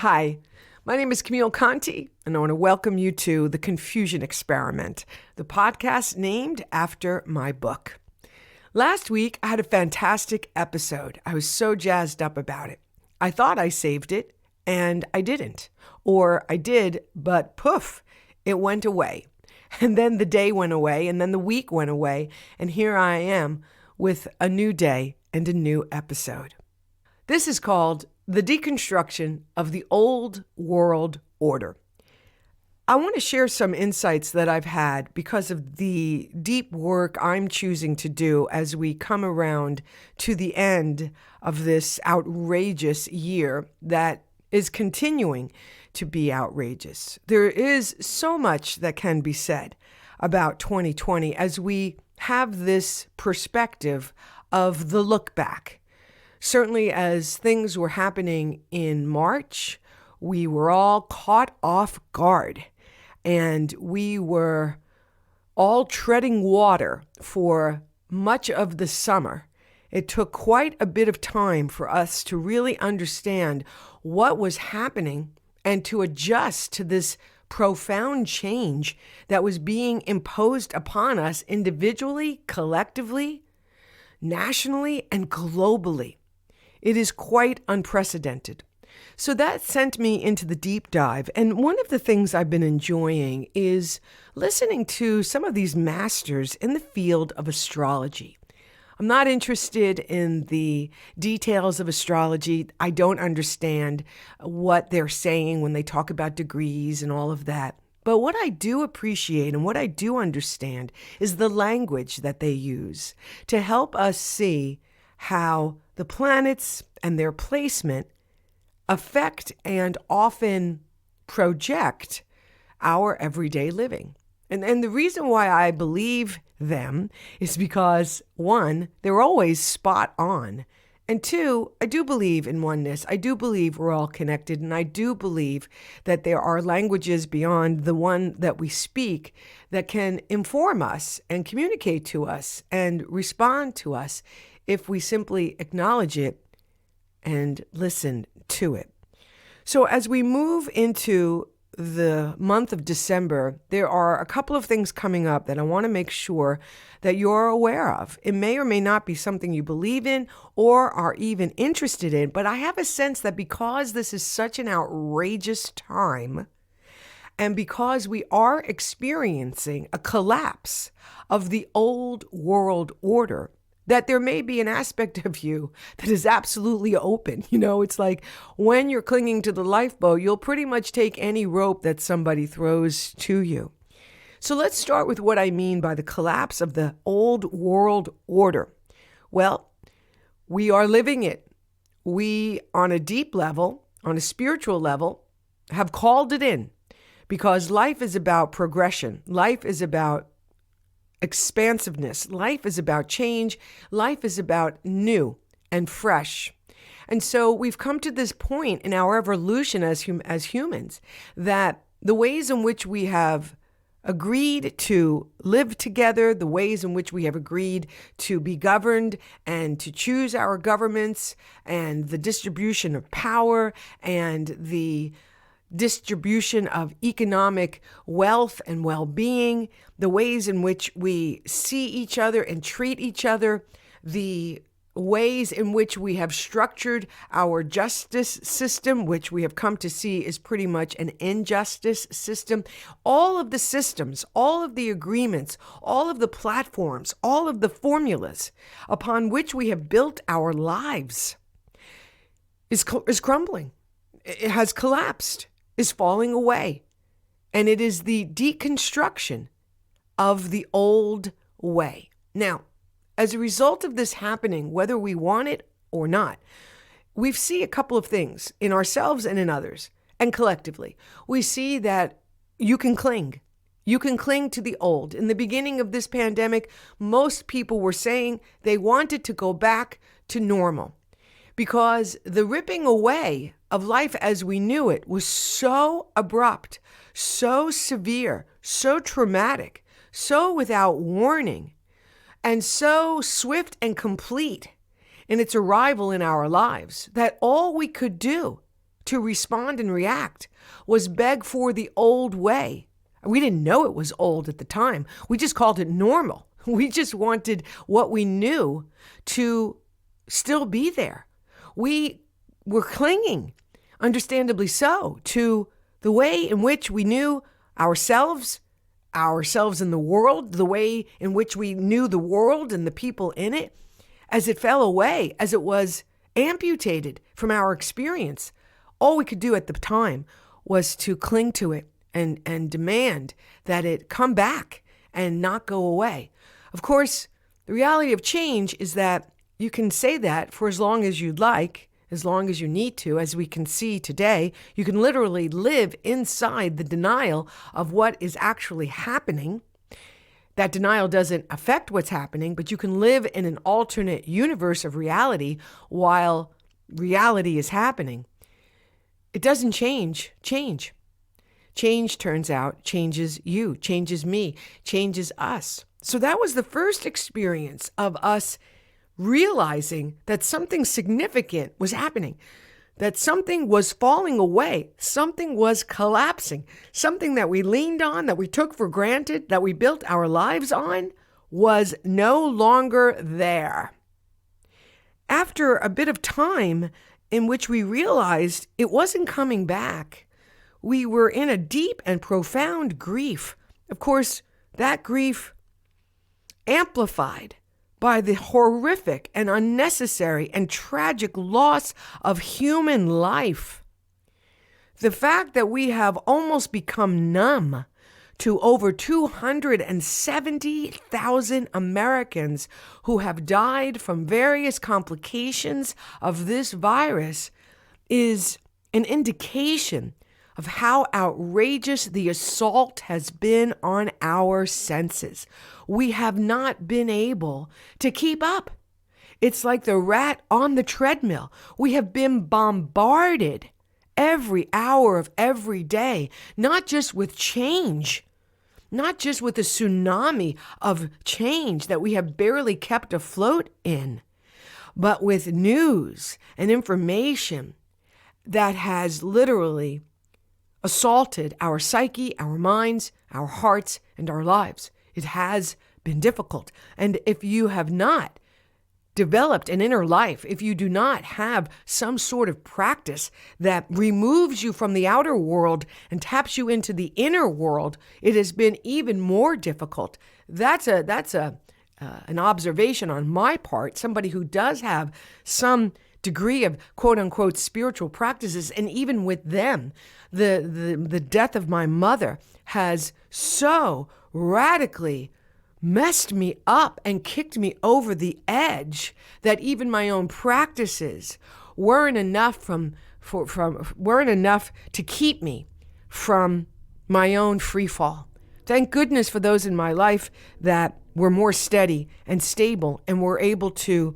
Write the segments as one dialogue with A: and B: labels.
A: Hi, my name is Camille Conti, and I want to welcome you to The Confusion Experiment, the podcast named after my book. Last week, I had a fantastic episode. I was so jazzed up about it. I thought I saved it, and I didn't. Or I did, but poof, it went away. And then the day went away, and then the week went away, and here I am with a new day and a new episode. This is called The Deconstruction of the Old World Order. I want to share some insights that I've had because of the deep work I'm choosing to do as we come around to the end of this outrageous year that is continuing to be outrageous. There is so much that can be said about 2020 as we have this perspective of the look back. Certainly as things were happening in March, we were all caught off guard and we were all treading water for much of the summer. It took quite a bit of time for us to really understand what was happening and to adjust to this profound change that was being imposed upon us individually, collectively, nationally, and globally. It is quite unprecedented. So that sent me into the deep dive. And one of the things I've been enjoying is listening to some of these masters in the field of astrology. I'm not interested in the details of astrology. I don't understand what they're saying when they talk about degrees and all of that. But what I do appreciate and what I do understand is the language that they use to help us see how the planets and their placement affect and often project our everyday living. And the reason why I believe them is because, one, they're always spot on. And two, I do believe in oneness. I do believe we're all connected. And I do believe that there are languages beyond the one that we speak that can inform us and communicate to us and respond to us if we simply acknowledge it and listen to it. So as we move into the month of December, there are a couple of things coming up that I want to make sure that you're aware of. It may or may not be something you believe in or are even interested in, but I have a sense that because this is such an outrageous time, and because we are experiencing a collapse of the old world order, that there may be an aspect of you that is absolutely open. You know, it's like when you're clinging to the lifeboat, you'll pretty much take any rope that somebody throws to you. So let's start with what I mean by the collapse of the old world order. Well, we are living it. We, on a deep level, on a spiritual level, have called it in because life is about progression. Life is about expansiveness. Life is about change. Life is about new and fresh. And so we've come to this point in our evolution as humans that the ways in which we have agreed to live together, the ways in which we have agreed to be governed and to choose our governments and the distribution of power and the distribution of economic wealth and well-being, the ways in which we see each other and treat each other, the ways in which we have structured our justice system, which we have come to see is pretty much an injustice system. All of the systems, all of the agreements, all of the platforms, all of the formulas upon which we have built our lives is crumbling. It has collapsed, is falling away. And it is the deconstruction of the old way. Now, as a result of this happening, whether we want it or not, we see a couple of things in ourselves and in others, and collectively. We see that you can cling. You can cling to the old. In the beginning of this pandemic, most people were saying they wanted to go back to normal because the ripping away of life as we knew it was so abrupt, so severe, so traumatic, so without warning, and so swift and complete in its arrival in our lives that all we could do to respond and react was beg for the old way. We didn't know it was old at the time. We just called it normal. We just wanted what we knew to still be there. We were clinging, understandably so, to the way in which we knew ourselves in the world, the way in which we knew the world and the people in it. As it fell away, as it was amputated from our experience, all we could do at the time was to cling to it and demand that it come back and not go away. Of course, the reality of change is that you can say that for as long as you'd like, as long as you need to. As we can see today, you can literally live inside the denial of what is actually happening. That denial doesn't affect what's happening, but you can live in an alternate universe of reality while reality is happening. It doesn't change. Change, turns out, changes you, changes me, changes us. So that was the first experience of us realizing that something significant was happening, that something was falling away, something was collapsing, something that we leaned on, that we took for granted, that we built our lives on, was no longer there. After a bit of time in which we realized it wasn't coming back, we were in a deep and profound grief. Of course, that grief amplified by the horrific and unnecessary and tragic loss of human life. The fact that we have almost become numb to over 270,000 Americans who have died from various complications of this virus is an indication of how outrageous the assault has been on our senses. We have not been able to keep up. It's like the rat on the treadmill. We have been bombarded every hour of every day, not just with change, not just with a tsunami of change that we have barely kept afloat in, but with news and information that has literally assaulted our psyche, our minds, our hearts, and our lives. It has been difficult. And if you have not developed an inner life, if you do not have some sort of practice that removes you from the outer world and taps you into the inner world, it has been even more difficult. That's an observation on my part, somebody who does have some degree of quote unquote spiritual practices. And even with them, the death of my mother has so radically messed me up and kicked me over the edge that even my own practices weren't enough weren't enough to keep me from my own free fall. Thank goodness for those in my life that were more steady and stable and were able to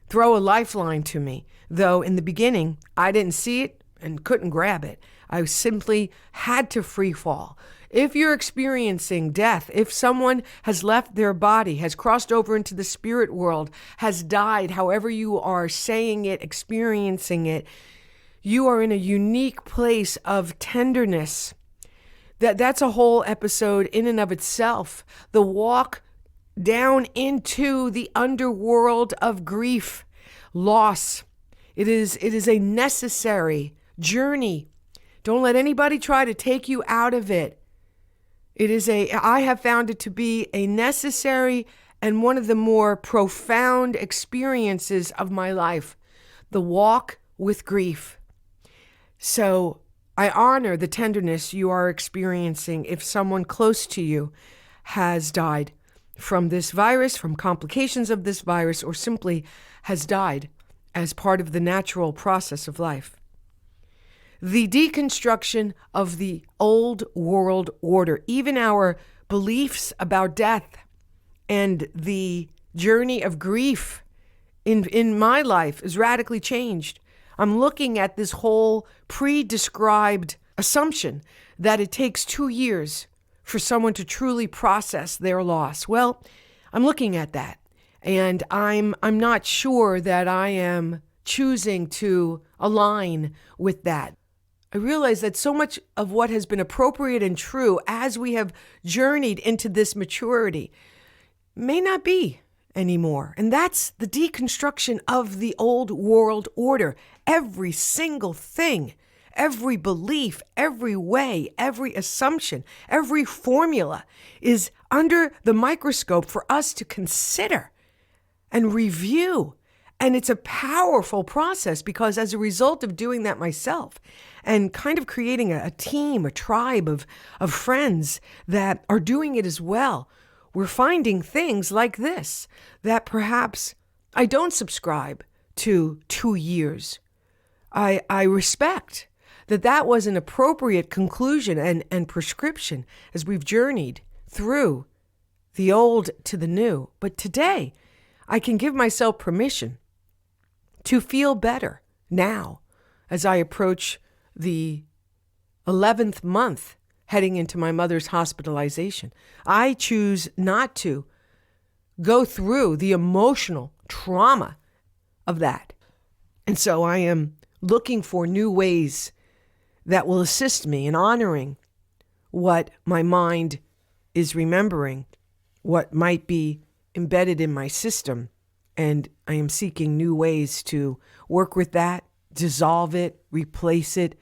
A: throw a lifeline to me, though in the beginning I didn't see it and couldn't grab it. I simply had to free fall. If you're experiencing death, if someone has left their body, has crossed over into the spirit world, has died, however you are saying it, experiencing it, you are in a unique place of tenderness. That's a whole episode in and of itself. The walk down into the underworld of grief, loss. It is a necessary journey. Don't let anybody try to take you out of it. I have found it to be a necessary and one of the more profound experiences of my life, the walk with grief. So I honor the tenderness you are experiencing if someone close to you has died from this virus, from complications of this virus, or simply has died as part of the natural process of life. The deconstruction of the old world order, even our beliefs about death and the journey of grief in my life is radically changed. I'm looking at this whole pre-described assumption that it takes 2 years for someone to truly process their loss. Well, I'm looking at that, and I'm not sure that I am choosing to align with that. I realize that so much of what has been appropriate and true as we have journeyed into this maturity may not be anymore. And that's the deconstruction of the old world order. Every single thing, every belief, every way, every assumption, every formula is under the microscope for us to consider and review. And it's a powerful process because as a result of doing that myself and kind of creating a team, a tribe of friends that are doing it as well, we're finding things like this that perhaps I don't subscribe to 2 years. I respect that was an appropriate conclusion and prescription as we've journeyed through the old to the new. But today, I can give myself permission to feel better now as I approach the 11th month heading into my mother's hospitalization. I choose not to go through the emotional trauma of that. And so I am looking for new ways that will assist me in honoring what my mind is remembering, what might be embedded in my system. And I am seeking new ways to work with that, dissolve it, replace it,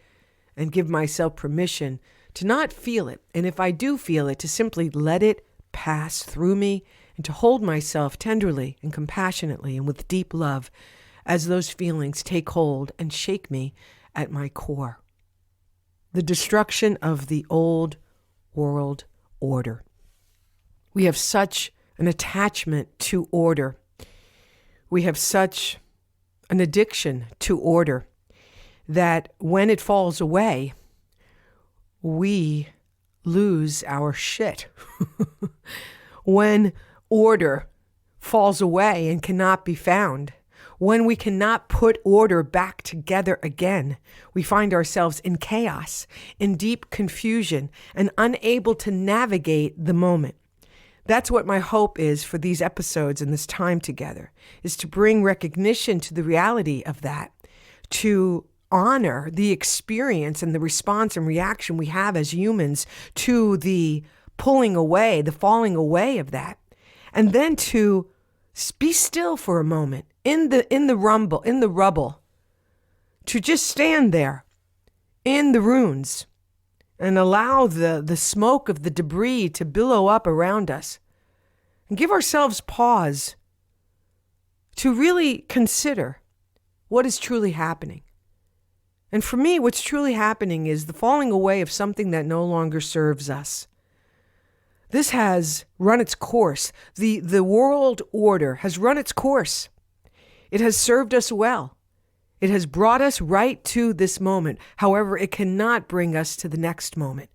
A: and give myself permission to not feel it. And if I do feel it, to simply let it pass through me and to hold myself tenderly and compassionately and with deep love as those feelings take hold and shake me at my core. The destruction of the old world order. We have such an attachment to order. We have such an addiction to order that when it falls away, we lose our shit. When order falls away and cannot be found, when we cannot put order back together again, we find ourselves in chaos, in deep confusion, and unable to navigate the moment. That's what my hope is for these episodes and this time together, is to bring recognition to the reality of that, to honor the experience and the response and reaction we have as humans to the pulling away, the falling away of that, and then to be still for a moment in the rubble, to just stand there in the ruins and allow the smoke of the debris to billow up around us and give ourselves pause to really consider what is truly happening. And for me, what's truly happening is the falling away of something that no longer serves us. This has run its course. The world order has run its course. It has served us well. It has brought us right to this moment. However, it cannot bring us to the next moment.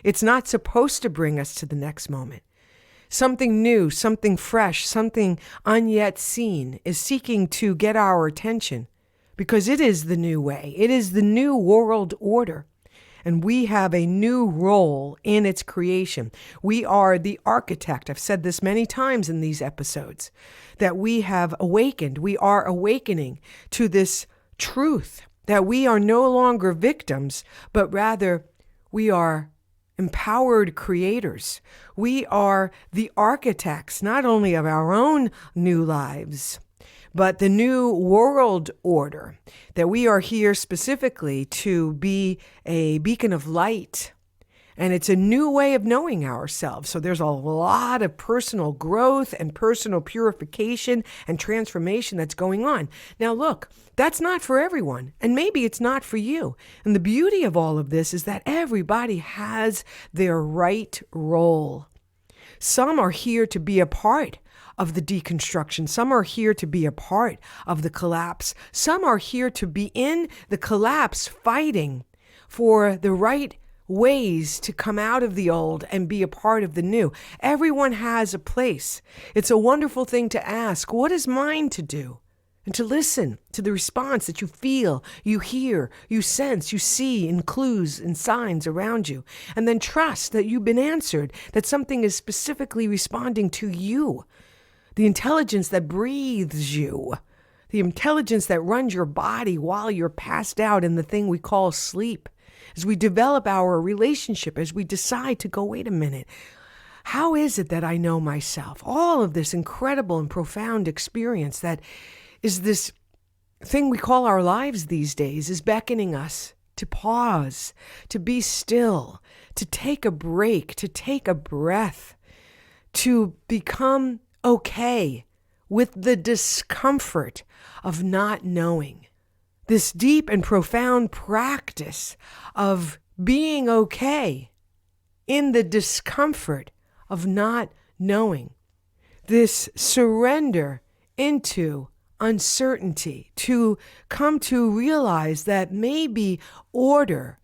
A: It's not supposed to bring us to the next moment. Something new, something fresh, something unyet seen is seeking to get our attention because it is the new way. It is the new world order. And we have a new role in its creation. We are the architect. I've said this many times in these episodes, that we have awakened. We are awakening to this truth that we are no longer victims, but rather we are empowered creators. We are the architects, not only of our own new lives, but the new world order, that we are here specifically to be a beacon of light. And it's a new way of knowing ourselves. So there's a lot of personal growth and personal purification and transformation that's going on. Now, look, that's not for everyone. And maybe it's not for you. And the beauty of all of this is that everybody has their right role. Some are here to be a part of the deconstruction. Some are here to be a part of the collapse. Some are here to be in the collapse, fighting for the right ways to come out of the old and be a part of the new. Everyone has a place. It's a wonderful thing to ask, what is mine to do? And to listen to the response that you feel, you hear, you sense, you see in clues and signs around you. And then trust that you've been answered, that something is specifically responding to you. The intelligence that breathes you, the intelligence that runs your body while you're passed out in the thing we call sleep. as we develop our relationship, as we decide to go, wait a minute, how is it that I know myself? All of this incredible and profound experience that is this thing we call our lives these days is beckoning us to pause, to be still, to take a break, to take a breath, to become okay with the discomfort of not knowing. This deep and profound practice of being okay in the discomfort of not knowing. This surrender into uncertainty, to come to realize that maybe order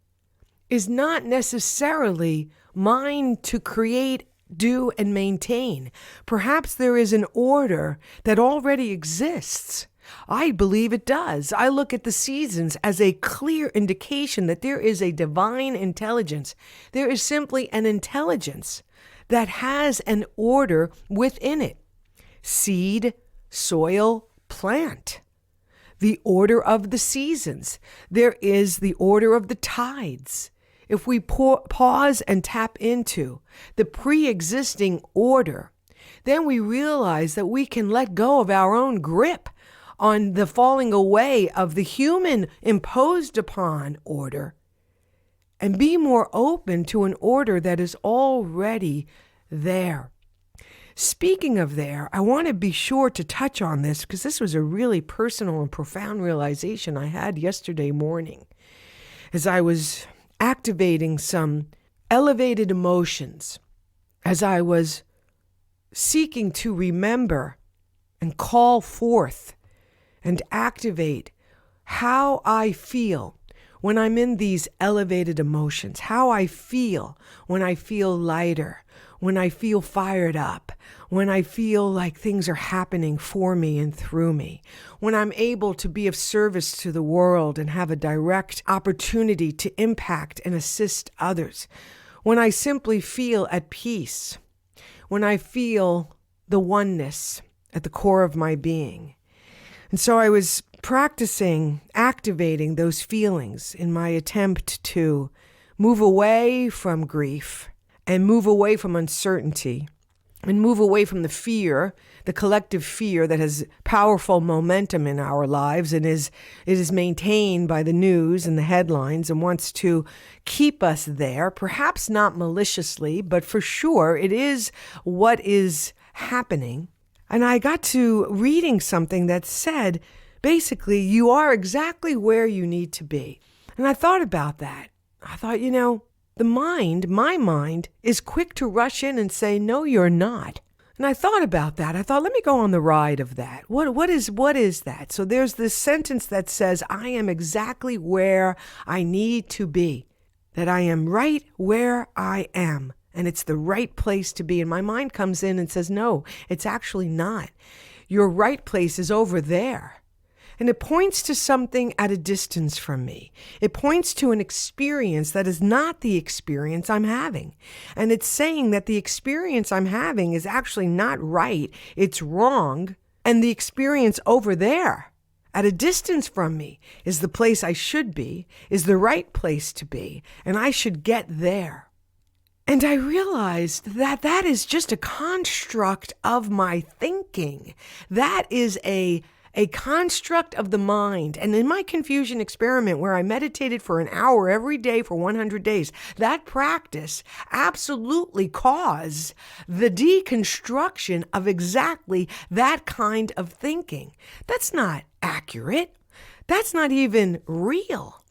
A: is not necessarily mine to create, do, and maintain. Perhaps there is an order that already exists. I believe it does. I look at the seasons as a clear indication that there is a divine intelligence. There is simply an intelligence that has an order within it. Seed, soil, plant. The order of the seasons. There is the order of the tides. If we pause and tap into the pre-existing order, then we realize that we can let go of our own grip on the falling away of the human imposed upon order and be more open to an order that is already there. Speaking of there, I want to be sure to touch on this because this was a really personal and profound realization I had yesterday morning as I was activating some elevated emotions, as I was seeking to remember and call forth and activate how I feel when I'm in these elevated emotions, how I feel when I feel lighter, when I feel fired up, when I feel like things are happening for me and through me, when I'm able to be of service to the world and have a direct opportunity to impact and assist others, when I simply feel at peace, when I feel the oneness at the core of my being. And so I was practicing activating those feelings in my attempt to move away from grief and move away from uncertainty and move away from the fear, the collective fear that has powerful momentum in our lives and it is maintained by the news and the headlines and wants to keep us there, perhaps not maliciously, but for sure it is what is happening. And I got to reading something that said, basically, you are exactly where you need to be. And I thought about that. I thought, the mind, my mind, is quick to rush in and say, no, you're not. And I thought about that. I thought, let me go on the ride of that. What is that? So there's this sentence that says, I am exactly where I need to be, that I am right where I am. And it's the right place to be. And my mind comes in and says, no, it's actually not. Your right place is over there. And it points to something at a distance from me. It points to an experience that is not the experience I'm having. And it's saying that the experience I'm having is actually not right. It's wrong. And the experience over there at a distance from me is the place I should be, is the right place to be. And I should get there. And I realized that that is just a construct of my thinking. That is a construct of the mind. And in my confusion experiment where I meditated for an hour every day for 100 days, that practice absolutely caused the deconstruction of exactly that kind of thinking. That's not accurate. That's not even real.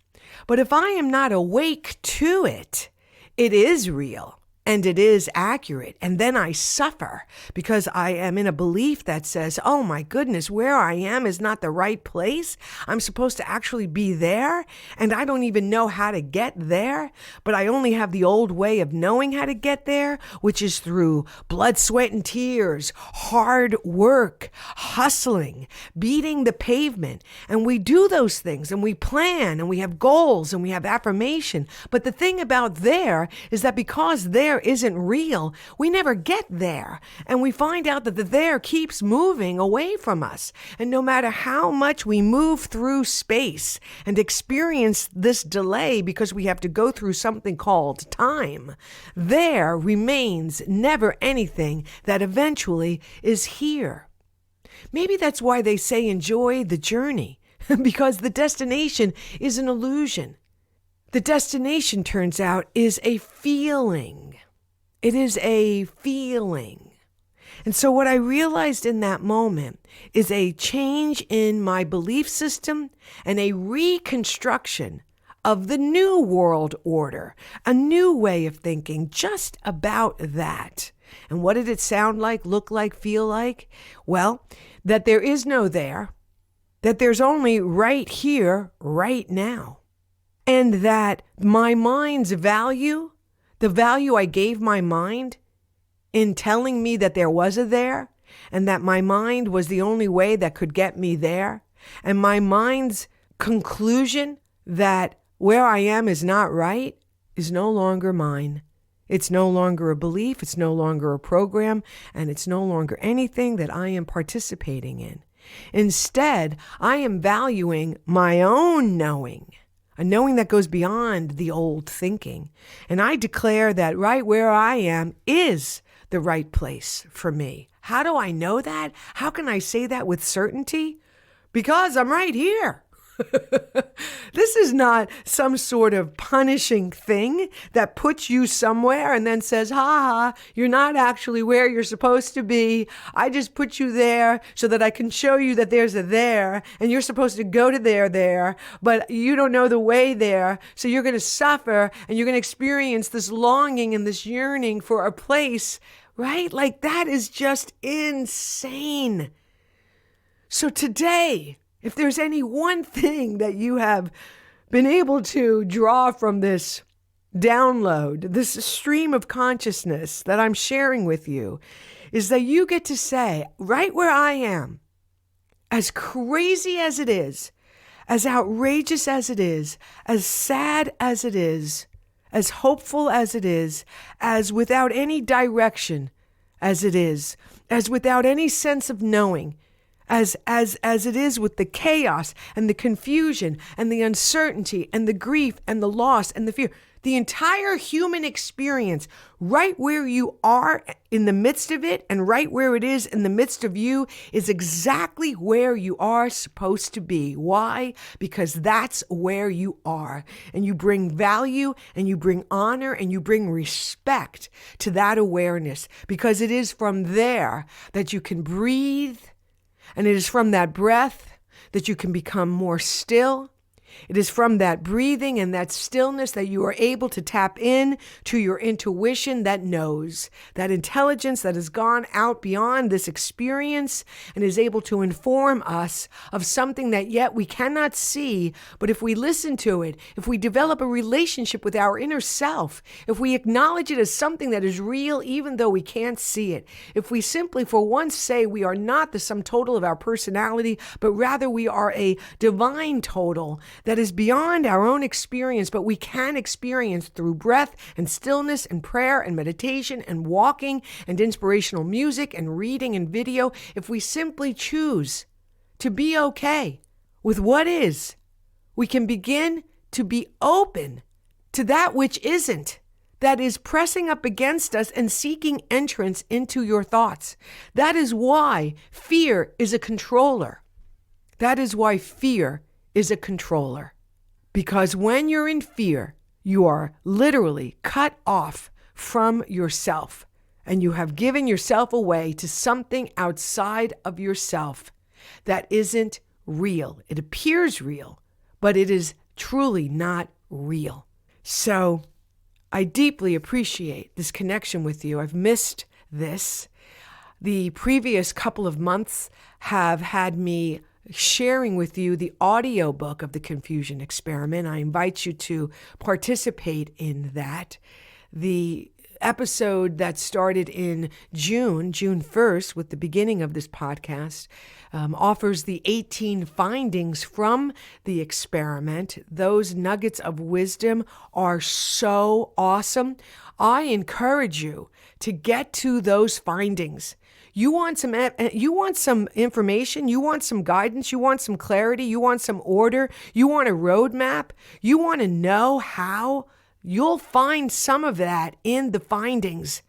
A: But if I am not awake to it, it is real and it is accurate. And then I suffer because I am in a belief that says, oh my goodness, where I am is not the right place. I'm supposed to actually be there. And I don't even know how to get there. But I only have the old way of knowing how to get there, which is through blood, sweat, and tears, hard work, hustling, beating the pavement. And we do those things and we plan and we have goals and we have affirmation. But the thing about there is that because there there isn't real, we never get there. And we find out that the there keeps moving away from us. And no matter how much we move through space and experience this delay because we have to go through something called time, there remains never anything that eventually is here. Maybe that's why they say enjoy the journey, because the destination is an illusion. The destination, turns out, is a feeling. It is a feeling. And so what I realized in that moment is a change in my belief system and a reconstruction of the new world order, a new way of thinking just about that. And what did it sound like, look like, feel like? Well, that there is no there, that there's only right here, right now. And that my mind's value, the value I gave my mind in telling me that there was a there, and that my mind was the only way that could get me there, and my mind's conclusion that where I am is not right, is no longer mine. It's no longer a belief, it's no longer a program, and it's no longer anything that I am participating in. Instead, I am valuing my own knowing, a knowing that goes beyond the old thinking. And I declare that right where I am is the right place for me. How do I know that? How can I say that with certainty? Because I'm right here. This is not some sort of punishing thing that puts you somewhere and then says, ha, you're not actually where you're supposed to be. I just put you there so that I can show you that there's a there, and you're supposed to go to there, but you don't know the way there. So you're going to suffer and you're going to experience this longing and this yearning for a place, right? Like that is just insane. So today, if there's any one thing that you have been able to draw from this download, this stream of consciousness that I'm sharing with you, is that you get to say, right where I am, as crazy as it is, as outrageous as it is, as sad as it is, as hopeful as it is, as without any direction as it is, as without any sense of knowing, as it is with the chaos and the confusion and the uncertainty and the grief and the loss and the fear. The entire human experience, right where you are in the midst of it and right where it is in the midst of you, is exactly where you are supposed to be. Why? Because that's where you are. And you bring value and you bring honor and you bring respect to that awareness, because it is from there that you can breathe. And it is from that breath that you can become more still. It is from that breathing and that stillness that you are able to tap in to your intuition that knows, that intelligence that has gone out beyond this experience and is able to inform us of something that yet we cannot see. But if we listen to it, if we develop a relationship with our inner self, if we acknowledge it as something that is real even though we can't see it, if we simply for once say we are not the sum total of our personality, but rather we are a divine total that is beyond our own experience, but we can experience through breath and stillness and prayer and meditation and walking and inspirational music and reading and video. If we simply choose to be okay with what is, we can begin to be open to that which isn't, that is pressing up against us and seeking entrance into your thoughts. That is why fear is a controller. That is why fear is a controller. Because when you're in fear, you are literally cut off from yourself, and you have given yourself away to something outside of yourself that isn't real. It appears real, but it is truly not real. So I deeply appreciate this connection with you. I've missed this. The previous couple of months have had me sharing with you the audiobook of the Confusion Experiment. I invite you to participate in that. The episode that started in June 1st, with the beginning of this podcast, offers the 18 findings from the experiment. Those nuggets of wisdom are so awesome. I encourage you to get to those findings. You want some information, you want some guidance, you want some clarity, you want some order, you want a roadmap, you want to know how. You'll find some of that in the findings.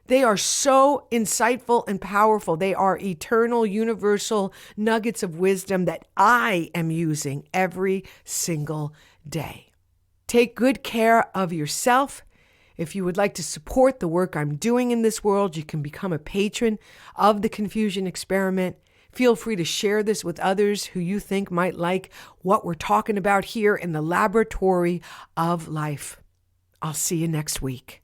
A: They are so insightful and powerful. They are eternal, universal nuggets of wisdom that I am using every single day. Take good care of yourself. If you would like to support the work I'm doing in this world, you can become a patron of the Confusion Experiment. Feel free to share this with others who you think might like what we're talking about here in the laboratory of life. I'll see you next week.